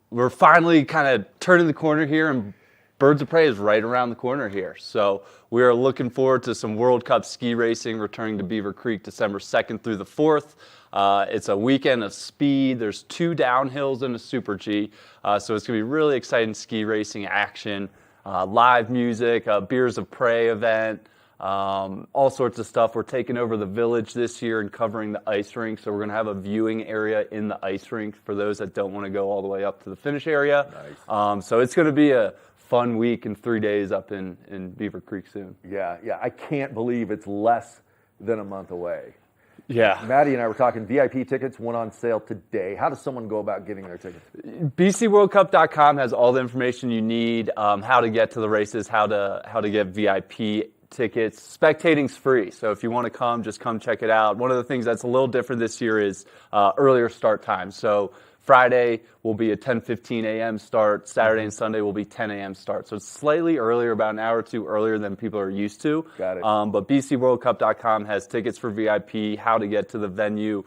We're finally kind of turning the corner here, and Birds of Prey is right around the corner here. So we are looking forward to some World Cup ski racing returning to Beaver Creek December 2nd through the 4th. It's a weekend of speed. There's 2 downhills and a Super G. So it's going to be really exciting ski racing action, live music, a Beers of Prey event, all sorts of stuff. We're taking over the village this year and covering the ice rink. So we're going to have a viewing area in the ice rink for those that don't want to go all the way up to the finish area. Nice. So it's going to be a fun week and 3 days up in Beaver Creek soon. Yeah. I can't believe it's less than a month away. Yeah. Maddie and I were talking VIP tickets went on sale today. How does someone go about getting their tickets? BCWorldCup.com has all the information you need, how to get to the races, how to get VIP tickets. Spectating's free, so if you want to come, just come check it out. One of the things that's a little different this year is earlier start time. So Friday will be a 10:15 a.m. start. Saturday and Sunday will be 10 a.m. start. So it's slightly earlier, about an hour or two earlier than people are used to. Got it. But BCWorldCup.com has tickets for VIP, how to get to the venue,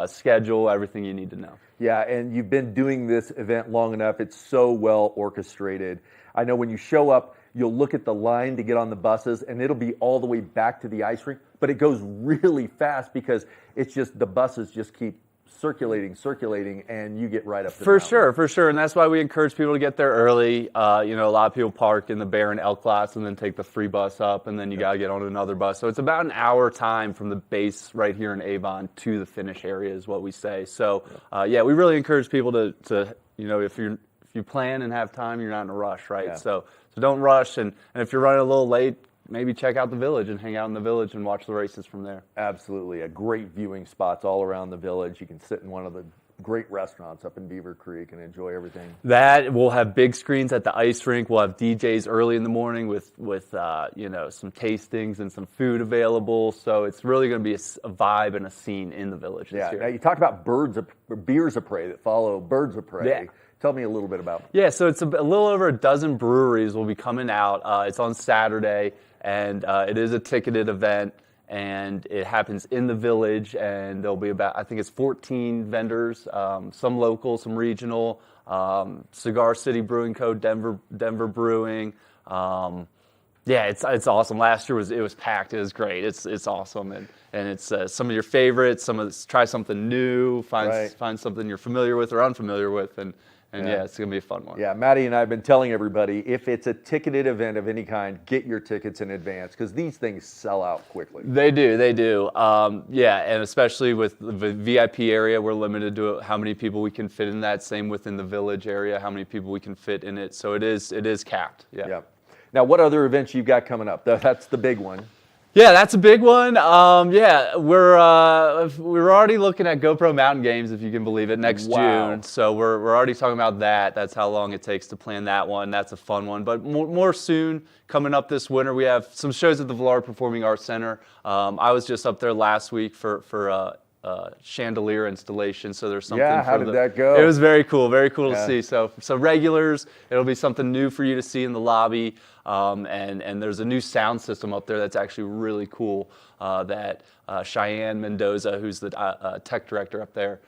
schedule, everything you need to know. Yeah, and you've been doing this event long enough. It's so well orchestrated. I know when you show up, you'll look at the line to get on the buses, and it'll be all the way back to the ice rink. But it goes really fast because it's just the buses just keep circulating, and you get right up to the mountain. For sure. And that's why we encourage people to get there early. A lot of people park in the Bear and Elk lots and then take the free bus up, and then you got to get on another bus. So it's about an hour time from the base right here in Avon to the finish area is what we say. So, we really encourage people to if you plan and have time, you're not in a rush, right? Yeah. So don't rush. And if you're running a little late, maybe check out the village and hang out in the village and watch the races from there. Absolutely. A great viewing spots all around the village. You can sit in one of the great restaurants up in Beaver Creek and enjoy everything. That we'll have big screens at the ice rink. We'll have DJs early in the morning with some tastings and some food available. So it's really going to be a vibe and a scene in the village this year. Now you talked about Beers of Prey that follow Birds of Prey. Yeah. Tell me a little bit about them. Yeah, so it's a little over a dozen breweries will be coming out. It's on Saturday, and it is a ticketed event, and it happens in the village, and there'll be about, I think it's 14 vendors, some local, some regional, Cigar City Brewing Co., Denver Brewing. It's awesome. Last year it was packed. It was great. It's awesome, and it's some of your favorites. Try something new. Find something you're familiar with or unfamiliar with, and it's going to be a fun one. Yeah, Maddie and I have been telling everybody, if it's a ticketed event of any kind, get your tickets in advance because these things sell out quickly. They do. And especially with the VIP area, we're limited to how many people we can fit in that. Same within the village area, how many people we can fit in it. So it is capped. Yeah. Now, what other events you've got coming up? That's the big one. Yeah, that's a big one. We're already looking at GoPro Mountain Games, if you can believe it, next June. So we're already talking about that. That's how long it takes to plan that one. That's a fun one. But more soon, coming up this winter, we have some shows at the Villard Performing Arts Center. I was just up there last week for chandelier installation. So there's something. Yeah, how for did that go? It was very cool to Yeah. see. So regulars, it'll be something new for you to see in the lobby. And there's a new sound system up there that's actually really cool that Cheyenne Mendoza, who's the tech director up there,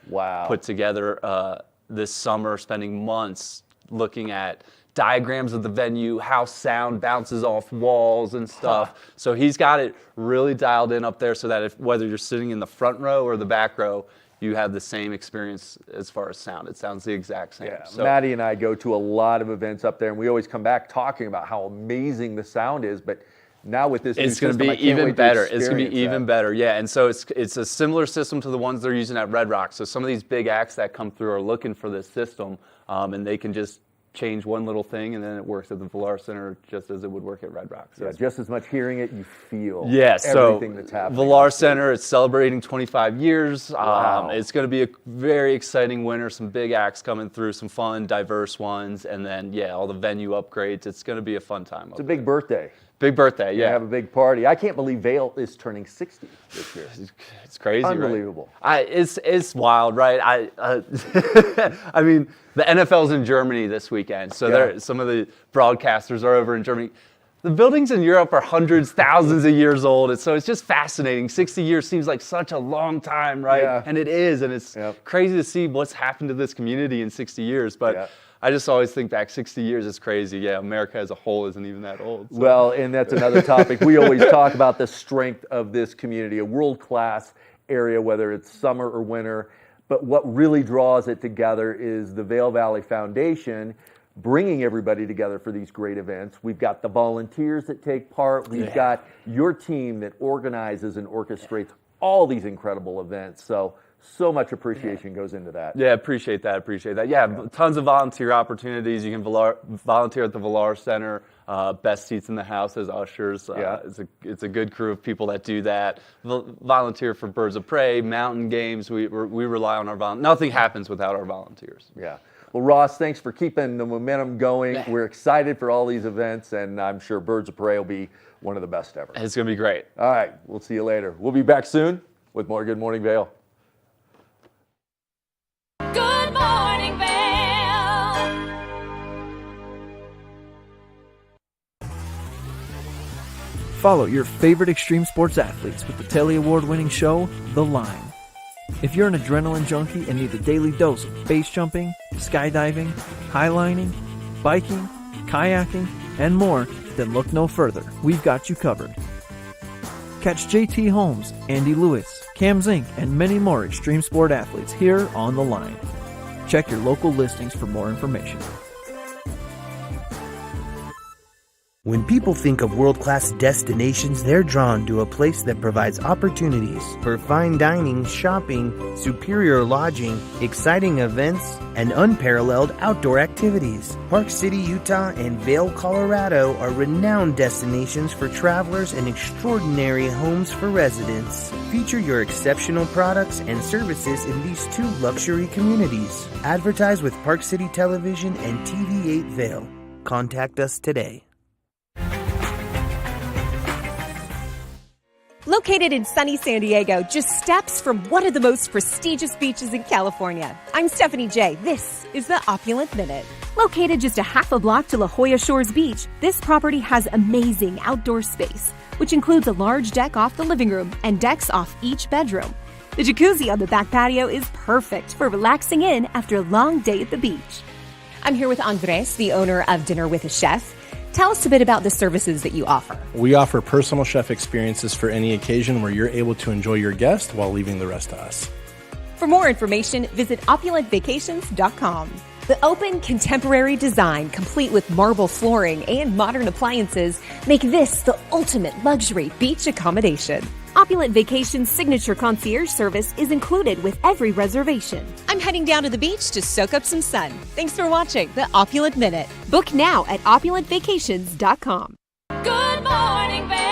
put together this summer, spending months looking at diagrams of the venue, how sound bounces off walls and stuff. So he's got it really dialed in up there so that whether you're sitting in the front row or the back row, you have the same experience as far as sound. It sounds the exact same. Yeah, So, Maddie and I go to a lot of events up there, and we always come back talking about how amazing the sound is. But now with this, it's going to be even better. It's going to be even better. Yeah, and so it's a similar system to the ones they're using at Red Rock. So some of these big acts that come through are looking for this system, and they can just change one little thing, and then it works at the Valar Center just as it would work at Red Rock. So yeah, just as much hearing it, you feel so everything that's happening. Valar Center, it's celebrating 25 years. Wow. It's going to be a very exciting winter, some big acts coming through, some fun, diverse ones, and then, all the venue upgrades. It's going to be a fun time. It's a big birthday. Big birthday, You have a big party. I can't believe Vail is turning 60 this year. It's crazy, Unbelievable. Right? It's wild, right? I mean, the NFL's in Germany this weekend, so some of the broadcasters are over in Germany. The buildings in Europe are hundreds, thousands of years old, and so it's just fascinating. 60 years seems like such a long time, right? Yeah. And it is, and it's crazy to see what's happened to this community in 60 years, but I just always think back 60 years is crazy. Yeah, America as a whole isn't even that old. So. Well, and that's another topic. We always talk about the strength of this community, a world-class area, whether it's summer or winter. But what really draws it together is the Vail Valley Foundation bringing everybody together for these great events. We've got the volunteers that take part. We've got your team that organizes and orchestrates all these incredible events. So much appreciation goes into that. Yeah, appreciate that. Yeah, tons of volunteer opportunities. You can volunteer at the Valar Center. Best seats in the house as ushers. It's a good crew of people that do that. Volunteer for Birds of Prey, mountain games. We rely on our volunteers. Nothing happens without our volunteers. Yeah. Well, Ross, thanks for keeping the momentum going. We're excited for all these events, and I'm sure Birds of Prey will be one of the best ever. It's going to be great. All right, we'll see you later. We'll be back soon with more Good Morning Vail. Good morning, Vail. Follow your favorite extreme sports athletes with the Telly Award-winning show, The Line. If you're an adrenaline junkie and need a daily dose of base jumping, skydiving, highlining, biking, kayaking, and more, then look no further. We've got you covered. Catch JT Holmes, Andy Lewis, Cam Zink, and many more extreme sport athletes here on The Line. Check your local listings for more information. When people think of world-class destinations, they're drawn to a place that provides opportunities for fine dining, shopping, superior lodging, exciting events, and unparalleled outdoor activities. Park City, Utah, and Vail, Colorado are renowned destinations for travelers and extraordinary homes for residents. Feature your exceptional products and services in these two luxury communities. Advertise with Park City Television and TV8 Vail. Contact us today. Located in sunny San Diego, just steps from one of the most prestigious beaches in California. I'm Stephanie J. This is the Opulent Minute. Located just a half a block to La Jolla Shores Beach, this property has amazing outdoor space, which includes a large deck off the living room and decks off each bedroom. The jacuzzi on the back patio is perfect for relaxing in after a long day at the beach. I'm here with Andres, the owner of Dinner with a Chef. Tell us a bit about the services that you offer. We offer personal chef experiences for any occasion where you're able to enjoy your guest while leaving the rest to us. For more information, visit opulentvacations.com. The open, contemporary design, complete with marble flooring and modern appliances, make this the ultimate luxury beach accommodation. Opulent Vacations' signature concierge service is included with every reservation. I'm heading down to the beach to soak up some sun. Thanks for watching the Opulent Minute. Book now at opulentvacations.com. Good morning, Vail.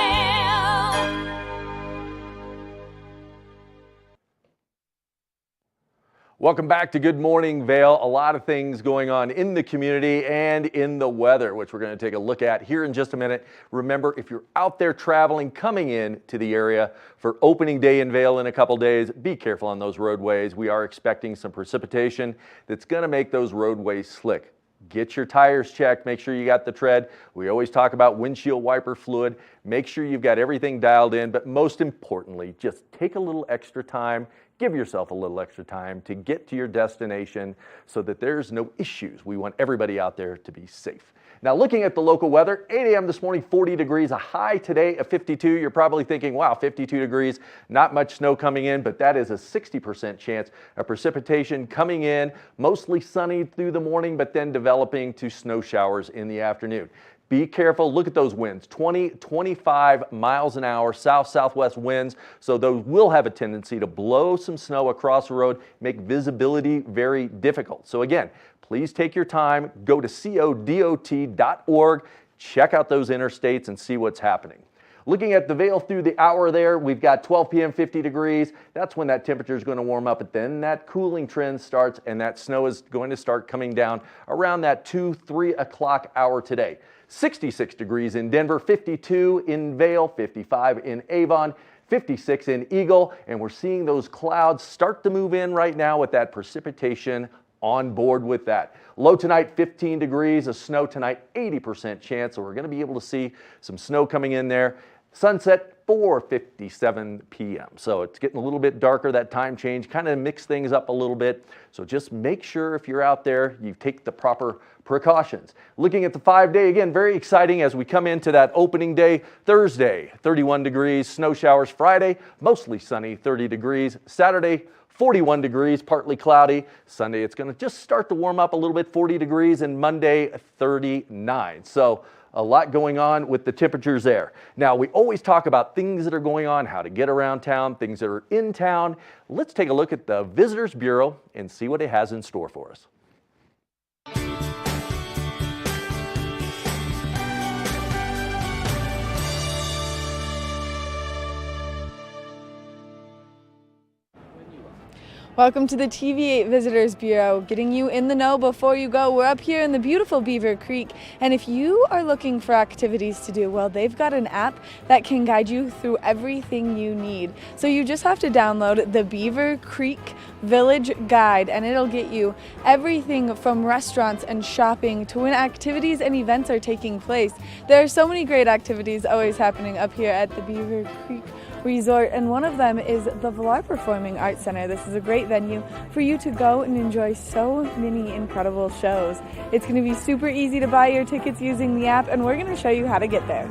Welcome back to Good Morning Vail. A lot of things going on in the community and in the weather, which we're going to take a look at here in just a minute. Remember, if you're out there traveling, coming in to the area for opening day in Vail in a couple days, be careful on those roadways. We are expecting some precipitation that's going to make those roadways slick. Get your tires checked. Make sure you got the tread. We always talk about windshield wiper fluid. Make sure you've got everything dialed in, but most importantly, just take a little extra time. Give yourself a little extra time to get to your destination so that there's no issues. We want everybody out there to be safe. Now, looking at the local weather, 8 a.m. this morning, 40 degrees, a high today of 52. You're probably thinking, wow, 52 degrees, not much snow coming in, but that is a 60% chance of precipitation coming in, mostly sunny through the morning, but then developing to snow showers in the afternoon. Be careful. Look at those winds, 20, 25 miles an hour, south-southwest winds. So those will have a tendency to blow some snow across the road, make visibility very difficult. So again, please take your time. Go to codot.org, check out those interstates and see what's happening. Looking at the Vail through the hour there, we've got 12 p.m. 50 degrees. That's when that temperature is going to warm up, but then that cooling trend starts and that snow is going to start coming down around that 2, 3 o'clock hour today. 66 degrees in Denver, 52 in Vail, 55 in Avon, 56 in Eagle, and we're seeing those clouds start to move in right now with that precipitation on board with that. Low tonight, 15 degrees, of snow tonight, 80% chance, so we're going to be able to see some snow coming in there. Sunset, 4:57 p.m. So it's getting a little bit darker, that time change, kind of mix things up a little bit. So just make sure if you're out there, you take the proper precautions. Looking at the 5-day, again, very exciting as we come into that opening day. Thursday, 31 degrees, snow showers. Friday, mostly sunny, 30 degrees. Saturday, 41 degrees, partly cloudy. Sunday, it's going to just start to warm up a little bit, 40 degrees, and Monday, 39. So a lot going on with the temperatures there. Now, we always talk about things that are going on, how to get around town, things that are in town. Let's take a look at the Visitors Bureau and see what it has in store for us. Welcome to the TV8 Visitors Bureau, getting you in the know before you go. We're up here in the beautiful Beaver Creek, and if you are looking for activities to do, well, they've got an app that can guide you through everything you need. So you just have to download the Beaver Creek Village Guide, and it'll get you everything from restaurants and shopping to when activities and events are taking place. There are so many great activities always happening up here at the Beaver Creek Resort, and one of them is the Vail Performing Arts Center. This is a great venue for you to go and enjoy so many incredible shows. It's going to be super easy to buy your tickets using the app, and we're going to show you how to get there.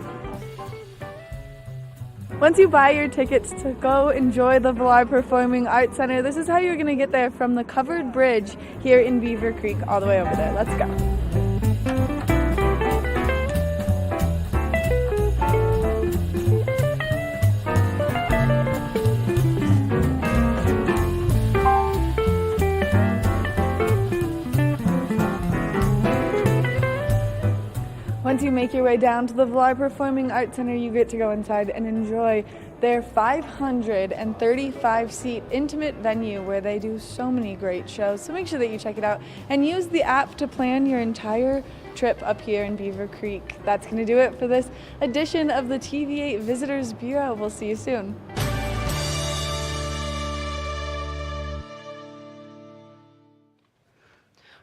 Once you buy your tickets to go enjoy the Vail Performing Arts Center, this is how you're going to get there from the covered bridge here in Beaver Creek all the way over there. Let's go. Once you make your way down to the Vail Performing Arts Center, you get to go inside and enjoy their 535-seat intimate venue where they do so many great shows. So make sure that you check it out and use the app to plan your entire trip up here in Beaver Creek. That's going to do it for this edition of the TV8 Visitors Bureau. We'll see you soon.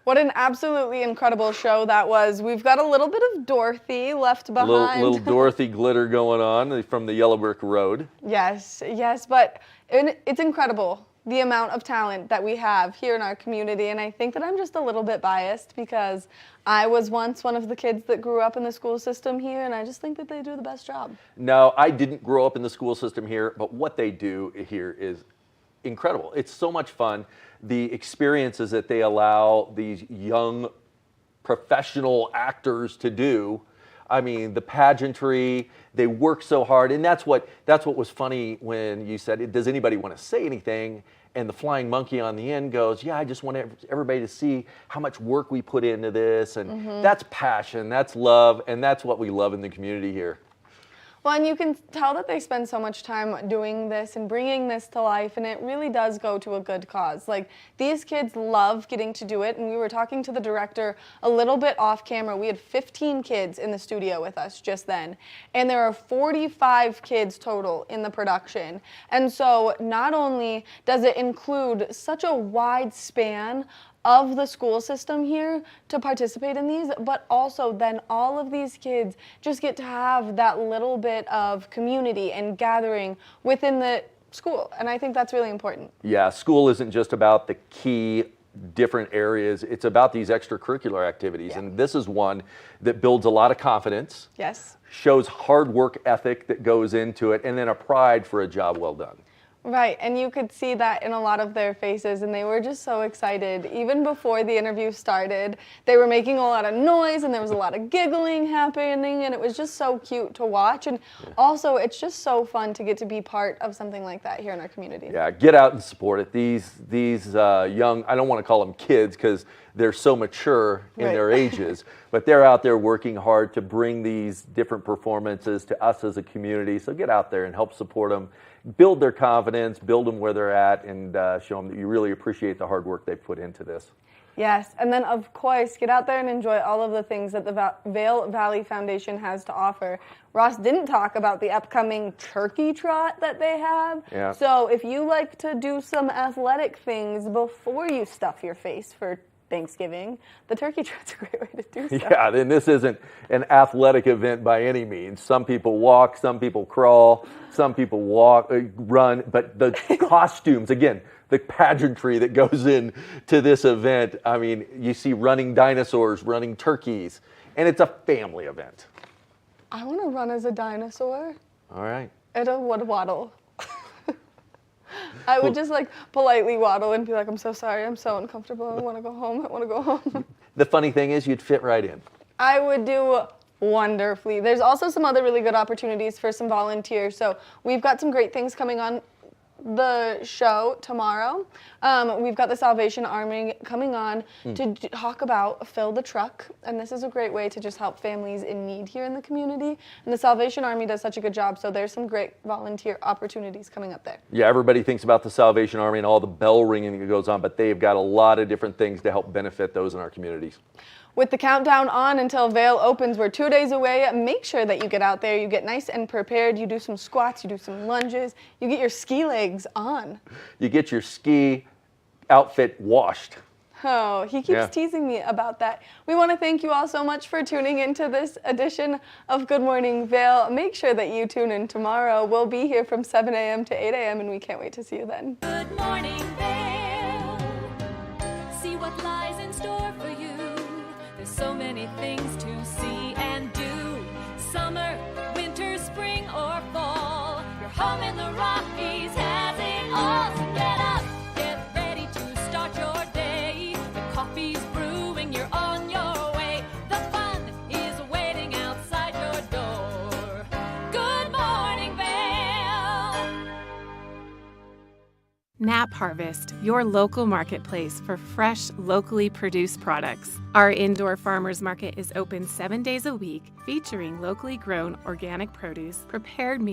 What an absolutely incredible show that was. We've got a little bit of Dorothy left behind. Little Dorothy glitter going on from the Yellow Brick Road. Yes, but it's incredible, the amount of talent that we have here in our community, and I think that I'm just a little bit biased because I was once one of the kids that grew up in the school system here, and I just think that they do the best job. No, I didn't grow up in the school system here, but what they do here is incredible. It's so much fun. The experiences that they allow these young professional actors to do. I mean, the pageantry, they work so hard, and that's what was funny when you said, does anybody want to say anything? And the flying monkey on the end goes, yeah, I just want everybody to see how much work we put into this, and that's passion, that's love, and that's what we love in the community here. Well, and you can tell that they spend so much time doing this and bringing this to life, and it really does go to a good cause. Like, these kids love getting to do it, and we were talking to the director a little bit off camera. We had 15 kids in the studio with us just then, and there are 45 kids total in the production. And so not only does it include such a wide span of the school system here to participate in these, but also then all of these kids just get to have that little bit of community and gathering within the school. And I think that's really important. Yeah, school isn't just about the key different areas. It's about these extracurricular activities. And this is one that builds a lot of confidence. Yes. Shows hard work ethic that goes into it, and then a pride for a job well done. Right, and you could see that in a lot of their faces, and they were just so excited. Even before the interview started, they were making a lot of noise, and there was a lot of giggling happening, and it was just so cute to watch. And also, it's just so fun to get to be part of something like that here in our community. Yeah, get out and support it. These young, I don't want to call them kids because they're so mature in their ages, but they're out there working hard to bring these different performances to us as a community. So get out there and help support them. Build their confidence, build them where they're at, and show them that you really appreciate the hard work they've put into this. Yes, and then of course, get out there and enjoy all of the things that the Vail Valley Foundation has to offer. Ross didn't talk about the upcoming turkey trot that they have. Yeah. So if you like to do some athletic things before you stuff your face for Thanksgiving, the turkey trot's a great way to do so. Yeah, and this isn't an athletic event by any means. Some people walk, some people crawl, some people run, but the costumes, again, the pageantry that goes into this event, I mean, you see running dinosaurs, running turkeys, and it's a family event. I want to run as a dinosaur. All right. It would waddle. I would just like politely waddle and be like, I'm so sorry, I'm so uncomfortable, I want to go home, I want to go home. The funny thing is you'd fit right in. I would do wonderfully. There's also some other really good opportunities for some volunteers. So we've got some great things coming on the show tomorrow. We've got the Salvation Army coming on to talk about Fill the Truck, and this is a great way to just help families in need here in the community. And the Salvation Army does such a good job, so there's some great volunteer opportunities coming up there. Yeah, everybody thinks about the Salvation Army and all the bell ringing that goes on, but they've got a lot of different things to help benefit those in our communities. With the countdown on until Vail opens, we're 2 days away. Make sure that you get out there, you get nice and prepared, you do some squats, you do some lunges, you get your ski legs on. You get your ski outfit washed. Oh, he keeps teasing me about that. We want to thank you all so much for tuning into this edition of Good Morning Vail. Make sure that you tune in tomorrow. We'll be here from 7 a.m. to 8 a.m. and we can't wait to see you then. Good morning, Vail. See what lies in store for you. There's so many things to see and do. Summer, winter, spring, or fall. Your home in the Rockies has it all. So get up, get ready to start your day. The coffee's brewing, you're on your way. The fun is waiting outside your door. Good morning, Vail. Nap Harvest, your local marketplace for fresh, locally produced products. Our indoor farmers market is open 7 days a week, featuring locally grown organic produce, prepared meals,